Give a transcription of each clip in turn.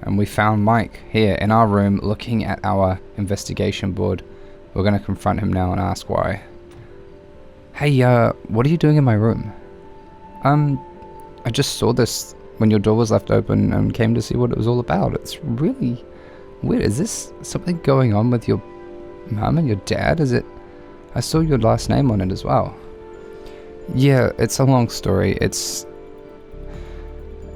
And we found Mike here in our room looking at our investigation board. We're going to confront him now and ask why. Hey, what are you doing in my room? I just saw this when your door was left open and came to see what it was all about. It's really weird. Is this something going on with your mum and your dad? Is it? I saw your last name on it as well. Yeah, it's a long story. It's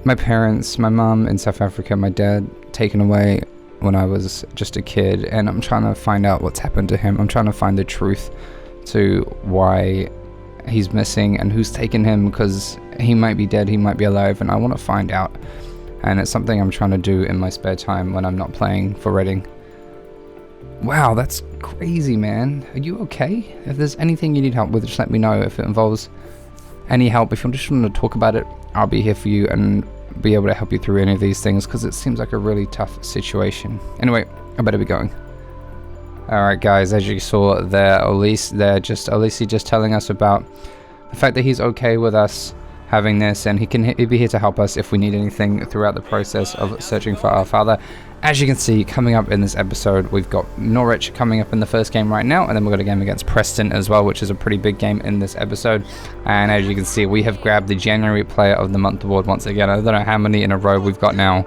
my parents, my mum in South Africa, my dad taken away when I was just a kid, and I'm trying to find out what's happened to him. I'm trying to find the truth to why he's missing and who's taken him, because he might be dead, he might be alive, and I want to find out. And it's something I'm trying to do in my spare time when I'm not playing for Reading. Wow, that's crazy, man. Are you okay? If there's anything you need help with, just let me know. If it involves any help, if you just want to talk about it, I'll be here for you and be able to help you through any of these things, because it seems like a really tough situation. Anyway, I better be going. Alright guys, as you saw there, Elise just telling us about the fact that he's okay with us having this, and he'll be here to help us if we need anything throughout the process of searching for our father. As you can see, coming up in this episode, we've got Norwich coming up in the first game right now, and then we've got a game against Preston as well, which is a pretty big game in this episode. And as you can see, we have grabbed the January Player of the Month award once again. I don't know how many in a row we've got now,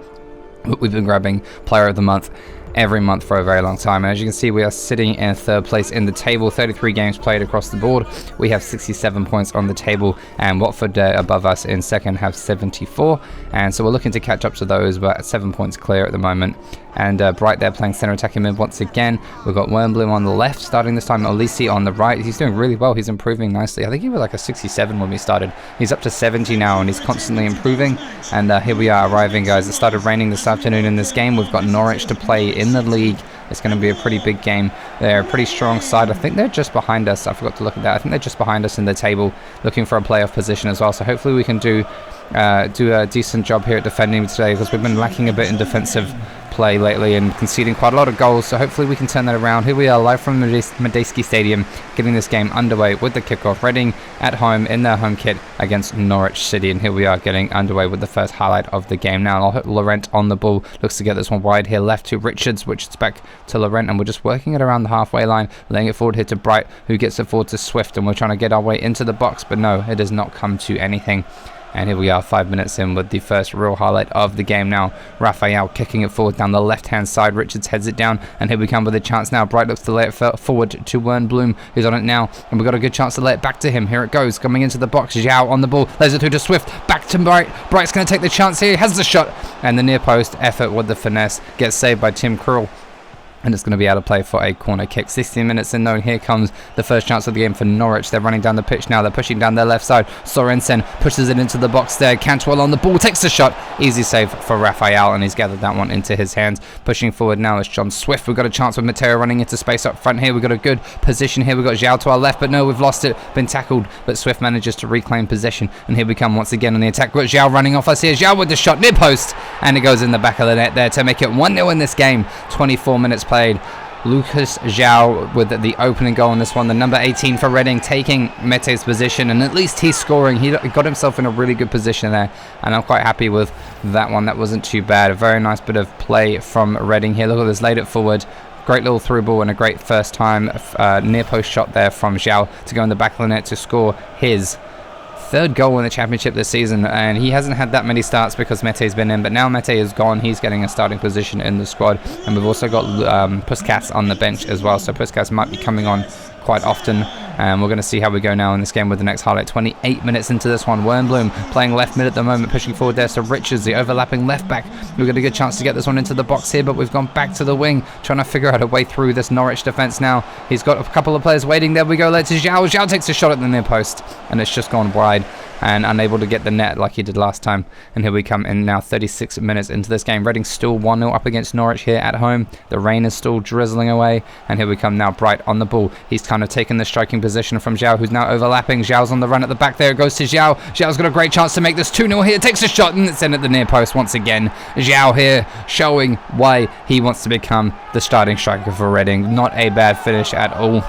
but we've been grabbing Player of the Month every month for a very long time. And as you can see, we are sitting in third place in the table, 33 games played across the board. We have 67 points on the table, and Watford above us in second have 74, and so we're looking to catch up to those, but 7 points clear at the moment. And Bryte there playing centre attacking mid once again. We've got Wernbloom on the left starting this time, Olise on the right. He's doing really well, he's improving nicely. I think he was like a 67 when we started. He's up to 70 now, and he's constantly improving. And here we are arriving, guys. It started raining this afternoon in this game. We've got Norwich to play in the league. It's going to be a pretty big game. They're a pretty strong side. I think they're just behind us. I forgot to look at that. I think they're just behind us in the table, looking for a playoff position as well. So hopefully we can do a decent job here at defending today, because we've been lacking a bit in defensive play lately and conceding quite a lot of goals. So hopefully we can turn that around. Here we are live from MEITE Stadium, getting this game underway with the kickoff. Reading at home in their home kit against Norwich City, and here we are getting underway with the first highlight of the game. Now Laurent on the ball, looks to get this one wide here, left to Richards, which is back to Laurent, and we're just working it around the halfway line, laying it forward here to Bryte, who gets it forward to Swift, and we're trying to get our way into the box, but no, it does not come to anything. And here we are 5 minutes in with the first real highlight of the game now. Raphael kicking it forward down the left-hand side. Richards heads it down, and here we come with a chance now. Bryte looks to lay it forward to Wernbloom, who's on it now, and we've got a good chance to lay it back to him. Here it goes, coming into the box. Zhao on the ball, lays it through to Swift, back to Bryte. Bryte's going to take the chance here. He has the shot, and the near post effort with the finesse gets saved by Tim Krul. And it's going to be out of play for a corner kick. 16 minutes in though, and here comes the first chance of the game for Norwich. They're running down the pitch now. They're pushing down their left side. Sorensen pushes it into the box there. Cantwell on the ball, takes the shot. Easy save for Raphael, and he's gathered that one into his hands. Pushing forward now is John Swift. We've got a chance with Mateo running into space up front here. We've got a good position here. We've got Zhao to our left, but no, we've lost it. Been tackled, but Swift manages to reclaim possession. And here we come once again on the attack. We've got Zhao running off us here. Zhao with the shot, near post. And it goes in the back of the net there to make it 1-0 in this game. 24 minutes played. Lucas Zhao with the opening goal in this one, the number 18 for Reading, taking Mete's position, and at least he's scoring. He got himself in a really good position there, and I'm quite happy with that one. That wasn't too bad. A very nice bit of play from Reading here. Look at this, laid it forward. Great little through ball and a great first time near post shot there from Zhao to go in the back of the net to score his third goal in the championship this season, and he hasn't had that many starts because Mete's been in, but now Mete is gone. He's getting a starting position in the squad, and we've also got Puskas on the bench as well, so Puskas might be coming on quite often, and we're going to see how we go now in this game with the next highlight. 28 minutes into this one. Wernbloom playing left mid at the moment, pushing forward there, so Richards, the overlapping left back. We've got a good chance to get this one into the box here, but we've gone back to the wing, trying to figure out a way through this Norwich defence now. He's got a couple of players waiting. There we go, led to Zhao. Zhao takes a shot at the near post, and it's just gone wide and unable to get the net like he did last time. And here we come in now, 36 minutes into this game. Reading still 1-0 up against Norwich here at home. The rain is still drizzling away, and here we come now. Bryte on the ball. He's kind of taken the striking position from Zhao, who's now overlapping. Zhao's on the run at the back there. It goes to Zhao. Zhao's got a great chance to make this 2-0 here. Takes a shot, and it's in at the near post once again. Zhao here showing why he wants to become the starting striker for Reading. Not a bad finish at all.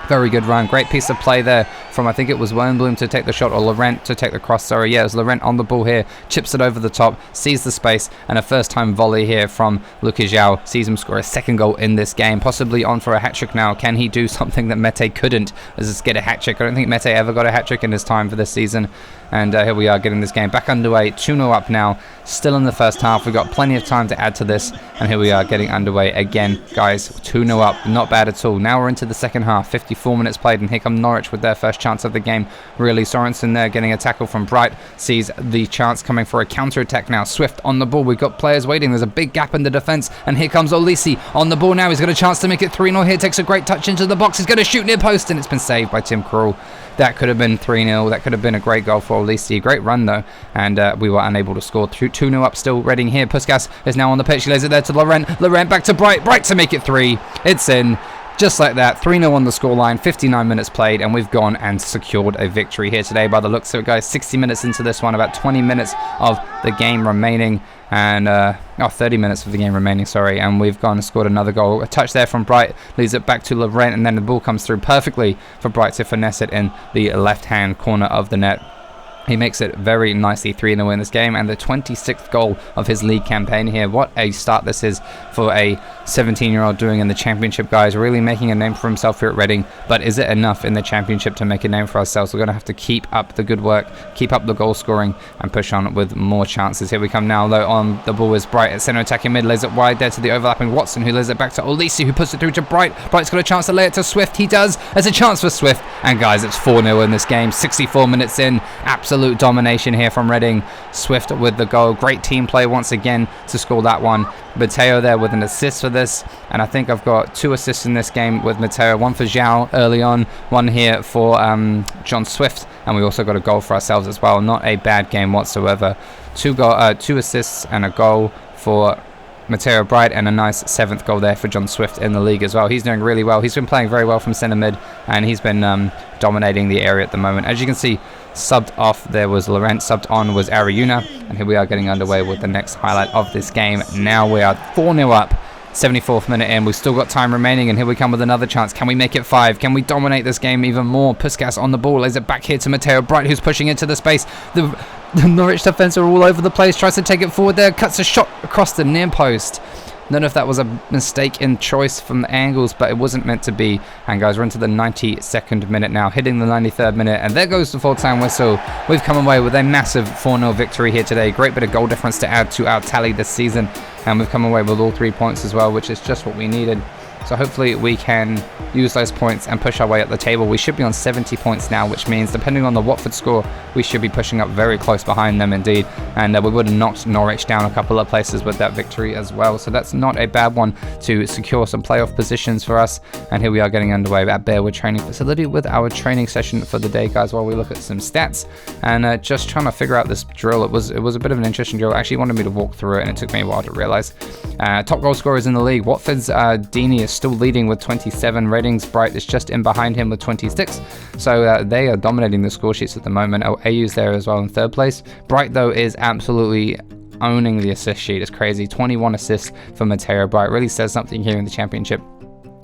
Very good run. Great piece of play there from, I think it was Wernbloom to take the shot, or Laurent to take the cross, sorry. Yeah, it was Laurent on the ball here, chips it over the top, sees the space, and a first-time volley here from Lucas João sees him score a second goal in this game, possibly on for a hat-trick now. Can he do something that MEITE couldn't, as is get a hat-trick? I don't think MEITE ever got a hat-trick in his time for this season. And here we are getting this game back underway, 2-0 up now, still in the first half. We've got plenty of time to add to this, and here we are getting underway again, guys. 2-0 up, not bad at all. Now we're into the second half, 54 minutes played, and here come Norwich with their first chance of the game. Really, Sorensen there getting a tackle from Bryte, sees the chance coming for a counter-attack now. Swift on the ball, we've got players waiting. There's a big gap in the defence, and here comes Olise on the ball now. He's got a chance to make it 3-0 here, takes a great touch into the box. He's going to shoot near post, and it's been saved by Tim Krul. That could have been 3-0. That could have been a great goal for Olise. Great run, though. And we were unable to score. 2-0 up still. Reading here. Puskas is now on the pitch. He lays it there to Laurent. Laurent back to Bryte. Bryte to make it 3. It's in. Just like that, 3-0 on the scoreline, 59 minutes played, and we've gone and secured a victory here today by the looks of it, guys. 60 minutes into this one, about 20 minutes of the game remaining, and 30 minutes of the game remaining, sorry, and we've gone and scored another goal. A touch there from Bryte, leaves it back to Laurent, and then the ball comes through perfectly for Bryte to finesse it in the left-hand corner of the net. He makes it very nicely 3-0 in this game, and the 26th goal of his league campaign here. What a start this is for a 17-year-old doing in the Championship, guys. Really making a name for himself here at Reading, but is it enough in the Championship to make a name for ourselves? We're going to have to keep up the good work, keep up the goal scoring, and push on with more chances. Here we come now, though, on the ball is Bryte at centre attacking mid, lays it wide there to the overlapping Watson, who lays it back to Olise, who puts it through to Bryte. Bryte's got a chance to lay it to Swift. He does. There's a chance for Swift, and guys, it's 4-0 in this game. 64 minutes in, absolute domination here from Reading. Swift with the goal. Great team play once again to score that one. Mateo there with an assist for this, and I think I've got 2 assists in this game with Mateo. One for João early on, one here for John Swift, and we also got a goal for ourselves as well. Not a bad game whatsoever. 2 assists and a goal for Mateo Bryte, and a nice 7th goal there for John Swift in the league as well. He's doing really well. He's been playing very well from centre mid, and he's been dominating the area at the moment. As you can see, subbed off there was Laurent, subbed on was Ariuna, and here we are getting underway with the next highlight of this game. Now we are 4-0 up, 74th minute in. We've still got time remaining, and here we come with another chance. Can we make it 5? Can we dominate this game even more? Puskas on the ball, lays it back here to Mateo Bryte, who's pushing into the space. The Norwich defence are all over the place, tries to take it forward there, cuts a shot across the near post. I don't know if that was a mistake in choice from the angles, but it wasn't meant to be. And guys, we're into the 92nd minute now, hitting the 93rd minute, and there goes the full-time whistle. We've come away with a massive 4-0 victory here today. Great bit of goal difference to add to our tally this season, and we've come away with all 3 points as well, which is just what we needed. So hopefully we can use those points and push our way up the table. We should be on 70 points now, which means depending on the Watford score, we should be pushing up very close behind them indeed. And we would have knocked Norwich down a couple of places with that victory as well. So that's not a bad one to secure some playoff positions for us. And here we are getting underway at Bearwood Training Facility with our training session for the day, guys, while we look at some stats and just trying to figure out this drill. It was a bit of an interesting drill. Actually wanted me to walk through it, and it took me a while to realize. Top goal scorers in the league. Watford's Deeney is still leading with 27. Reading's Bryte is just in behind him with 26. So they are dominating the score sheets at the moment. AU's there as well in 3rd place. Bryte, though, is absolutely owning the assist sheet. It's crazy. 21 assists for Mateo Bryte. Really says something here in the Championship.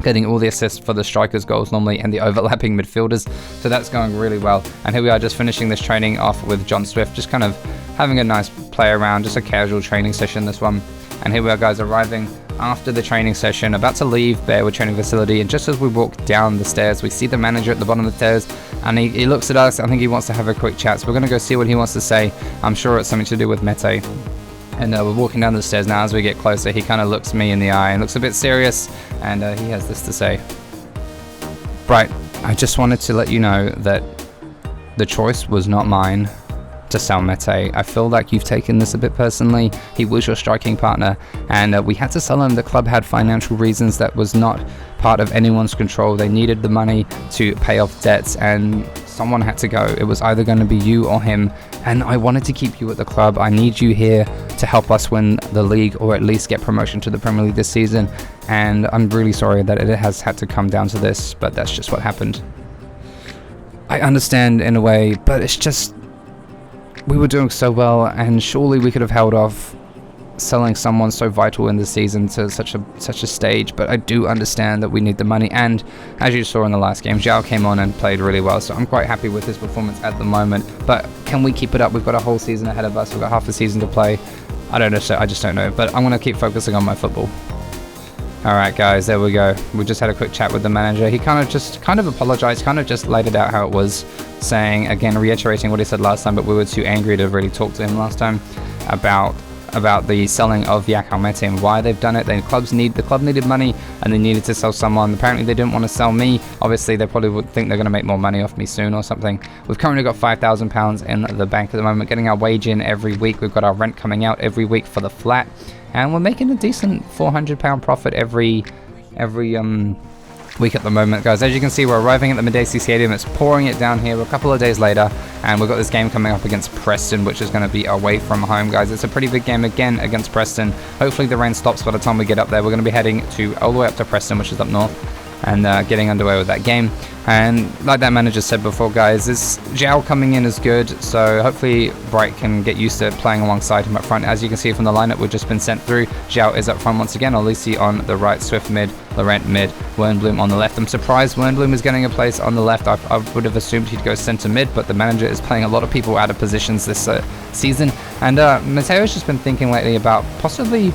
Getting all the assists for the strikers' goals normally and the overlapping midfielders. So that's going really well. And here we are just finishing this training off with John Swift. Just kind of having a nice play around. Just a casual training session, this one. And here we are, guys, arriving after the training session, about to leave Bearwood Training Facility, and just as we walk down the stairs, we see the manager at the bottom of the stairs, and he looks at us. I think he wants to have a quick chat, so we're going to go see what he wants to say. I'm sure it's something to do with MEITE. And we're walking down the stairs now. As we get closer, he kind of looks me in the eye and looks a bit serious, and he has this to say. Bryte, I just wanted to let you know that the choice was not mine to sell MEITE. I feel like you've taken this a bit personally. He was your striking partner, and we had to sell him. The club had financial reasons that was not part of anyone's control. They needed the money to pay off debts, and someone had to go. It was either going to be you or him, and I wanted to keep you at the club. I need you here to help us win the league, or at least get promotion to the Premier League this season, and I'm really sorry that it has had to come down to this, but that's just what happened. I understand in a way, but it's just, we were doing so well, and surely we could have held off selling someone so vital in the season to such a stage, but I do understand that we need the money. And as you saw in the last game, Zhao came on and played really well, so I'm quite happy with his performance at the moment. But can we keep it up? We've got a whole season ahead of us. We've got half a season to play. I don't know, so I just don't know, but I'm going to keep focusing on my football. Alright guys, there we go. We just had a quick chat with the manager. He kind of apologized, kind of just laid it out how it was, saying, again, reiterating what he said last time, but we were too angry to really talk to him last time about the selling of Yakal MEITE and why they've done it. The club needed money and they needed to sell someone. Apparently they didn't want to sell me. Obviously they probably would think they're going to make more money off me soon or something. We've currently got £5,000 in the bank at the moment, getting our wage in every week. We've got our rent coming out every week for the flat, and we're making a decent £400 profit every week at the moment, guys. As you can see, we're arriving at the MEITE Stadium. It's pouring it down here a couple of days later, and we've got this game coming up against Preston, which is going to be away from home, guys. It's a pretty big game again against Preston. Hopefully the rain stops by the time we get up there. We're going to be heading all the way up to Preston, which is up north, and getting underway with that game. And like that manager said before, guys, this Zhao coming in is good, so hopefully Bryte can get used to playing alongside him up front. As you can see from the lineup we've just been sent through, Zhao is up front once again, Olise on the right, Swift mid, Laurent mid, Wernbloom on the left. I'm surprised Wernbloom is getting a place on the left. I would have assumed he'd go centre mid, but the manager is playing a lot of people out of positions this season. And Mateo's just been thinking lately about possibly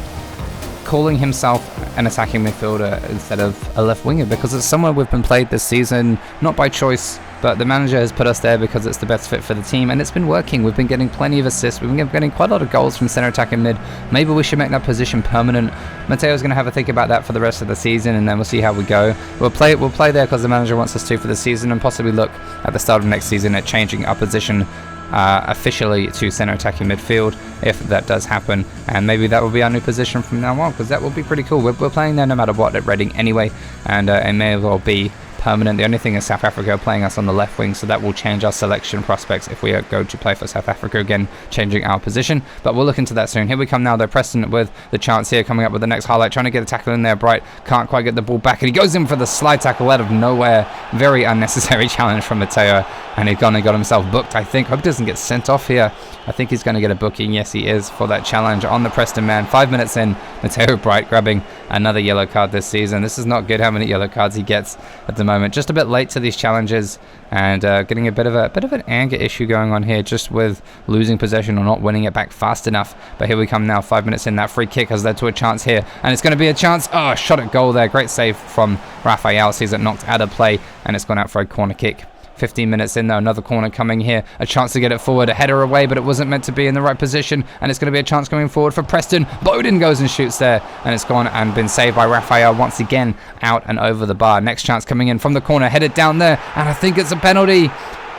calling himself an attacking midfielder instead of a left winger, because it's somewhere we've been played this season, not by choice, but the manager has put us there because it's the best fit for the team, and it's been working. We've been getting plenty of assists, we've been getting quite a lot of goals from centre attack and mid. Maybe we should make that position permanent. Mateo's going to have a think about that for the rest of the season, and then we'll see how we go. We'll play there because the manager wants us to for the season, and possibly look at the start of next season at changing our position officially to centre attacking midfield, if that does happen, and maybe that will be our new position from now on, because that will be pretty cool. We're playing there no matter what at Reading anyway, and it may as well be permanent. The only thing is South Africa are playing us on the left wing, so that will change our selection prospects if we go to play for South Africa again, changing our position, but we'll look into that soon. Here we come now though, Preston with the chance here, coming up with the next highlight, trying to get a tackle in there. Bryte can't quite get the ball back, and he goes in for the slide tackle out of nowhere. Very unnecessary challenge from Mateo, and he's gone and got himself booked, I think. Hope he doesn't get sent off here. I think he's going to get a booking. Yes, he is, for that challenge on the Preston man. 5 minutes in, Mateo Bryte grabbing another yellow card this season. This is not good how many yellow cards he gets at the moment. Just a bit late to these challenges, and getting a bit of an anger issue going on here, just with losing possession or not winning it back fast enough. But here we come now, 5 minutes in. That free kick has led to a chance here, and it's going to be a chance. Oh, shot at goal there. Great save from Raphael. Sees it knocked out of play, and it's gone out for a corner kick. 15 minutes in though, another corner coming here, a chance to get it forward, a header away, but it wasn't meant to be in the right position, and it's going to be a chance coming forward for Preston. Bowden goes and shoots there, and it's gone and been saved by Raphael once again, out and over the bar. Next chance coming in from the corner, headed down there, and I think it's a penalty.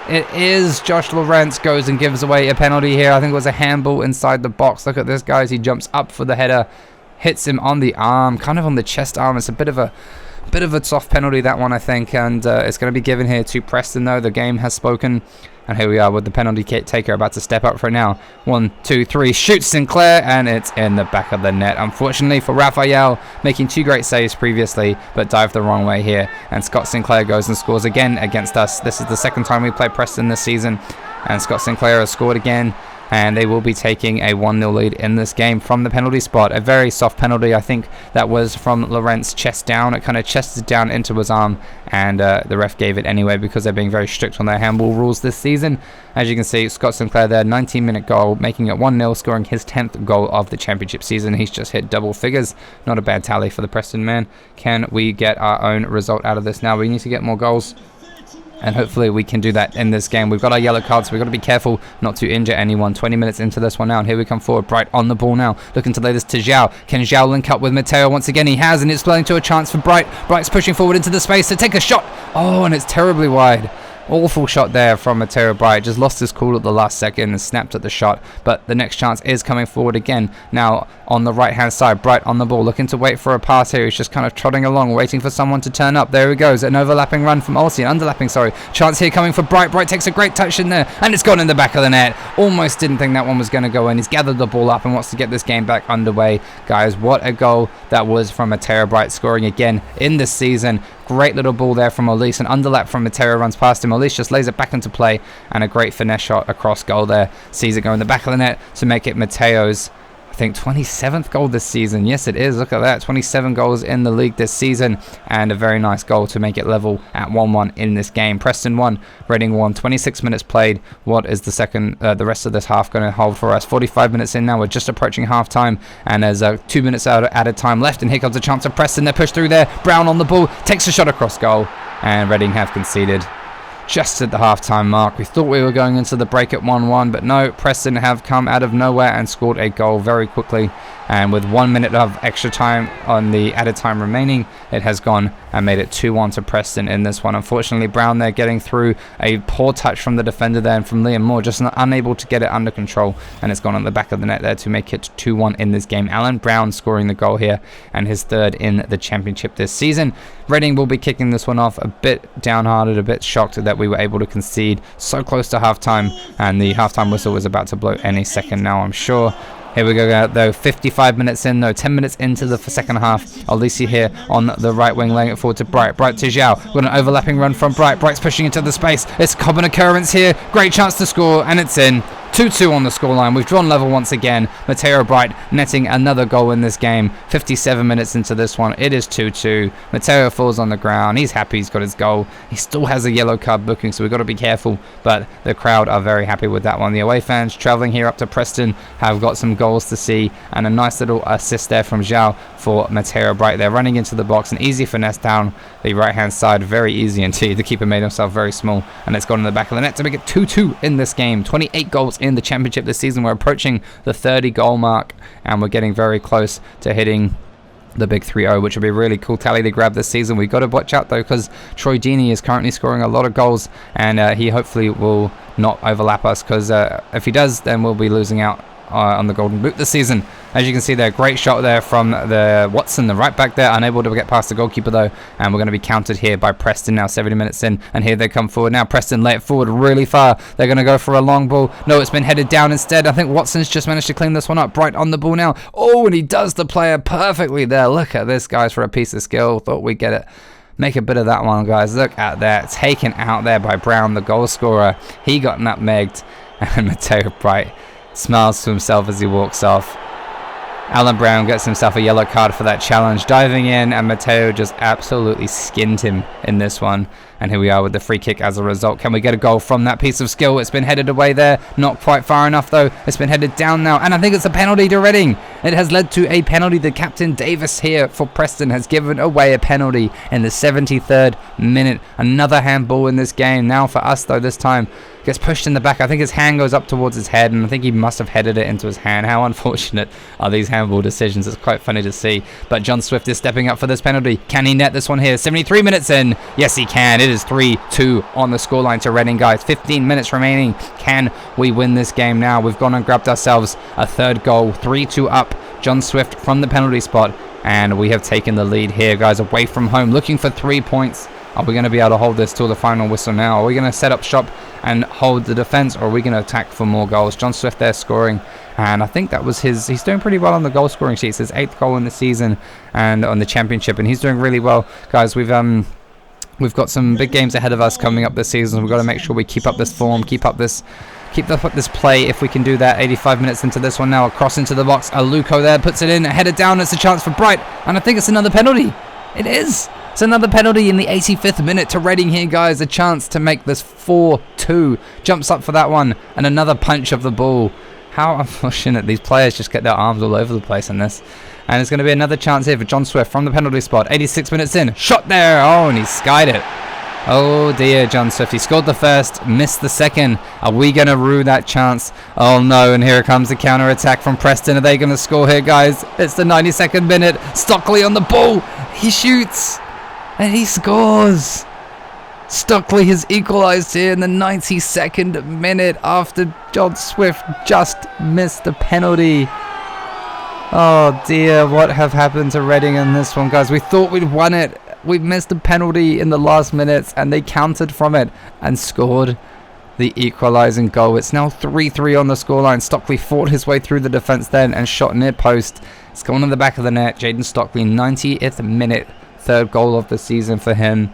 It is. Josh Lawrence goes and gives away a penalty here. I think it was a handball inside the box. Look at this, guys. He jumps up for the header, hits him on the arm, kind of on the chest arm. It's a bit of a soft penalty, that one, I think, and it's going to be given here to Preston though. The game has spoken, and here we are with the penalty taker about to step up for it now. 1, 2, 3, shoots Sinclair, and it's in the back of the net, unfortunately for Raphael, making 2 great saves previously, but dived the wrong way here, and Scott Sinclair goes and scores again against us. This is the second time we played Preston this season, and Scott Sinclair has scored again, and they will be taking a 1-0 lead in this game from the penalty spot. A very soft penalty. I think that was from Laurent's chest down. It kind of chested down into his arm, and the ref gave it anyway because they're being very strict on their handball rules this season. As you can see, Scott Sinclair there, 19-minute goal, making it 1-0, scoring his 10th goal of the championship season. He's just hit double figures. Not a bad tally for the Preston man. Can we get our own result out of this now? We need to get more goals, and hopefully we can do that in this game. We've got our yellow cards, so we've got to be careful not to injure anyone. 20 minutes into this one now, and here we come forward. Bryte on the ball now, looking to lay this to Zhao. Can Zhao link up with Mateo once again? He has, and it's playing to a chance for Bryte. Bryte's pushing forward into the space to take a shot. Oh, and it's terribly wide. Awful shot there from Mateo Bryte. Just lost his cool at the last second and snapped at the shot. But the next chance is coming forward again. Now on the right-hand side, Bryte on the ball, looking to wait for a pass here. He's just kind of trotting along, waiting for someone to turn up. There he goes. An overlapping run from Olsen. Underlapping, sorry. Chance here coming for Bryte. Bryte takes a great touch in there, and it's gone in the back of the net. Almost didn't think that one was going to go in. He's gathered the ball up and wants to get this game back underway. Guys, what a goal that was from Mateo Bryte, scoring again in this season. Great little ball there from Olise. An underlap from Mateo runs past him. Olise just lays it back into play, and a great finesse shot across goal there. Sees it go in the back of the net to make it Mateo's I think 27th goal this season. Yes, it is. Look at that. 27 goals in the league this season, and a very nice goal to make it level at 1-1 in this game. Preston 1, Reading 1. 26 minutes played. What is the rest of this half going to hold for us? 45 minutes in now. We're just approaching half time, and there's 2 minutes added time left, and here comes a chance of Preston. They're pushed through there. Brown on the ball, takes a shot across goal, and Reading have conceded just at the half-time mark. We thought we were going into the break at 1-1, but no, Preston have come out of nowhere and scored a goal very quickly, and with 1 minute of extra time on the added time remaining, it has gone and made it 2-1 to Preston in this one. Unfortunately, Brown there getting through a poor touch from the defender there, and from Liam Moore, just unable to get it under control, and it's gone on the back of the net there to make it 2-1 in this game. Alan Brown scoring the goal here, and his third in the championship this season. Reading will be kicking this one off, a bit downhearted, a bit shocked that we were able to concede so close to halftime, and the halftime whistle was about to blow any second now, I'm sure. Here we go though, 55 minutes in though, 10 minutes into the second half. Olise here on the right wing, laying it forward to Bryte. Bryte to Zhao, got an overlapping run from Bryte. Bryte's pushing into the space. It's a common occurrence here, great chance to score, and it's in. 2-2 on the scoreline. We've drawn level once again. Mateo Bryte netting another goal in this game. 57 minutes into this one, it is 2-2. Mateo falls on the ground. He's happy he's got his goal. He still has a yellow card booking, so we've got to be careful, but the crowd are very happy with that one. The away fans travelling here up to Preston have got some goals to see, and a nice little assist there from Zhao for Mateo Bryte. They're running into the box, an easy finesse down the right-hand side. Very easy indeed. The keeper made himself very small, and it's gone in the back of the net to make it 2-2 in this game. 28 goals in the championship this season. We're approaching the 30 goal mark, and we're getting very close to hitting the big 3-0, which would be a really cool tally to grab this season. We've got to watch out though, because Troy Deeney is currently scoring a lot of goals, and he hopefully will not overlap us, because if he does, then we'll be losing out on the golden boot this season. As you can see there, great shot there from the Watson, the right back there, unable to get past the goalkeeper though, and we're going to be countered here by Preston now, 70 minutes in, and here they come forward now. Preston lay it forward really far. They're going to go for a long ball. No, it's been headed down instead. I think Watson's just managed to clean this one up. Bryte on the ball now. Oh, and he does the player perfectly there. Look at this, guys, for a piece of skill. Thought we'd get it. Make a bit of that one, guys. Look at that. Taken out there by Brown, the goal scorer. He got nutmegged, and Mateo Bryte smiles to himself as he walks off. Alan Brown gets himself a yellow card for that challenge, diving in, and Mateo just absolutely skinned him in this one. And here we are with the free kick as a result. Can we get a goal from that piece of skill? It's been headed away there. Not quite far enough though. It's been headed down now, and I think it's a penalty to Reading. It has led to a penalty. The captain Davis here for Preston has given away a penalty in the 73rd minute. Another handball in this game. Now for us though, this time gets pushed in the back. I think his hand goes up towards his head, and I think he must have headed it into his hand. How unfortunate are these handball decisions? It's quite funny to see. But John Swift is stepping up for this penalty. Can he net this one here? 73 minutes in. Yes, he can. It is 3-2 on the scoreline to Reading, guys. 15 minutes remaining. Can we win this game now? We've gone and grabbed ourselves a third goal. 3-2 up. John Swift from the penalty spot, and we have taken the lead here, guys, away from home, looking for 3 points. Are we going to be able to hold this till the final whistle now? Are we going to set up shop and hold the defense, or are we going to attack for more goals? John Swift there scoring, and I think that was he's doing pretty well on the goal scoring sheets. His 8th goal in the season and on the championship, and he's doing really well, guys. We've got some big games ahead of us coming up this season. We've got to make sure we keep up this form, keep up this play, if we can do that. 85 minutes into this one now, across into the box. Aluko there puts it in, headed down. It's a chance for Bryte, and I think it's another penalty. It is. It's another penalty in the 85th minute to Reading here, guys. A chance to make this 4-2. Jumps up for that one, and another punch of the ball. How unfortunate. These players just get their arms all over the place in this. And it's going to be another chance here for John Swift from the penalty spot. 86 minutes in. Shot there. Oh, and he skied it. Oh dear, John Swift. He scored the first, missed the second. Are we going to rue that chance? Oh no, and here comes the counter-attack from Preston. Are they going to score here, guys? It's the 92nd minute. Stockley on the ball. He shoots, and he scores. Stockley has equalised here in the 92nd minute after John Swift just missed the penalty. Oh dear, what have happened to Reading in this one, guys? We thought we'd won it. We've missed a penalty in the last minutes, and they countered from it and scored the equalising goal. It's now 3-3 on the scoreline. Stockley fought his way through the defence then and shot near post. It's gone in the back of the net. Jaden Stockley, 90th minute, 3rd goal of the season for him.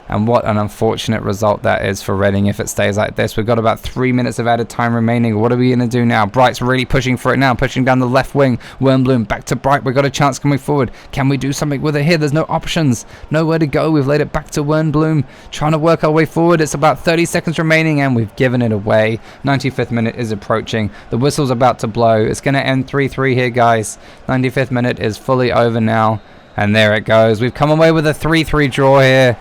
And what an unfortunate result that is for Reading if it stays like this. We've got about 3 minutes of added time remaining. What are we going to do now? Bryte's really pushing for it now, pushing down the left wing. Wernbloom back to Bryte. We've got a chance coming forward. Can we do something with it here? There's no options. Nowhere to go. We've laid it back to Wernbloom. Trying to work our way forward. It's about 30 seconds remaining and we've given it away. 95th minute is approaching. The whistle's about to blow. It's going to end 3-3 here, guys. 95th minute is fully over now. And there it goes. We've come away with a 3-3 draw here.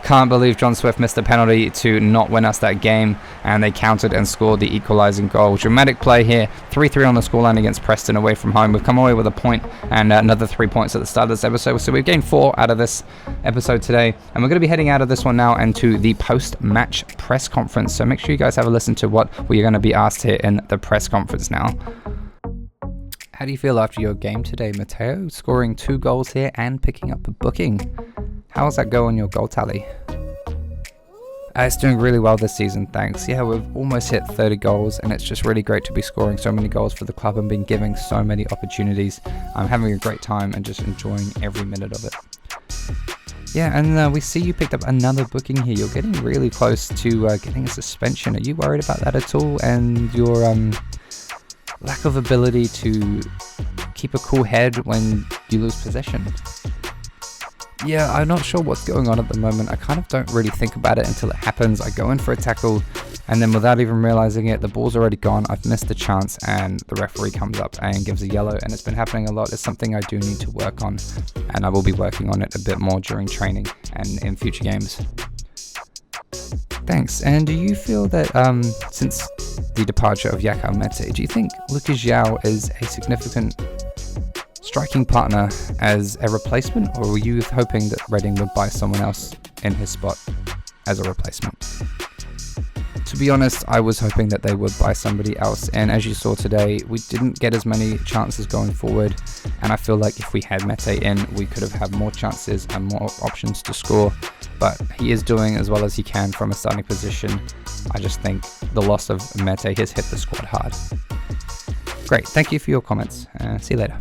Can't believe John Swift missed the penalty to not win us that game, and they countered and scored the equalising goal. Dramatic play here, 3-3 on the scoreline against Preston away from home. We've come away with a point and another 3 points at the start of this episode, so we've gained 4 out of this episode today, and we're going to be heading out of this one now and to the post-match press conference, so make sure you guys have a listen to what we're going to be asked here in the press conference now. How do you feel after your game today, Mateo? Scoring 2 goals here and picking up a booking. How's that go on your goal tally? It's doing really well this season, thanks. Yeah, we've almost hit 30 goals and it's just really great to be scoring so many goals for the club and being given so many opportunities. I'm having a great time and just enjoying every minute of it. Yeah, and we see you picked up another booking here. You're getting really close to getting a suspension. Are you worried about that at all? And your lack of ability to keep a cool head when you lose possession? Yeah, I'm not sure what's going on at the moment. I kind of don't really think about it until it happens. I go in for a tackle, and then without even realizing it, the ball's already gone. I've missed the chance, and the referee comes up and gives a yellow, and it's been happening a lot. It's something I do need to work on, and I will be working on it a bit more during training and in future games. Thanks. And do you feel that since the departure of Yakao MEITE, do you think Lucas Zhao is a significant striking partner as a replacement, or were you hoping that Reading would buy someone else in his spot as a replacement? To be honest, I was hoping that they would buy somebody else, and as you saw today, we didn't get as many chances going forward, and I feel like if we had MEITE in, we could have had more chances and more options to score, but he is doing as well as he can from a starting position. I just think the loss of MEITE has hit the squad hard. Great, thank you for your comments. See you later.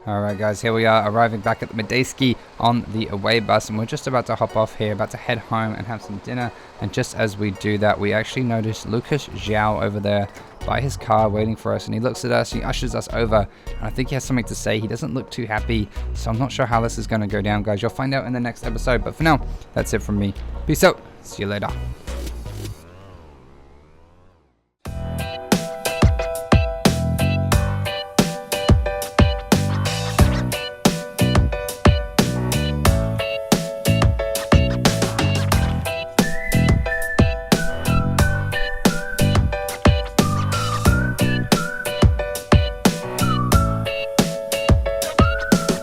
Alright guys, here we are arriving back at the Medeski on the away bus, and we're just about to hop off here, about to head home and have some dinner. And just as we do that, we actually notice Lucas Zhao over there by his car waiting for us, and he looks at us, he ushers us over, and I think he has something to say. He doesn't look too happy, so I'm not sure how this is going to go down, guys. You'll find out in the next episode, but for now, that's it from me. Peace out, see you later.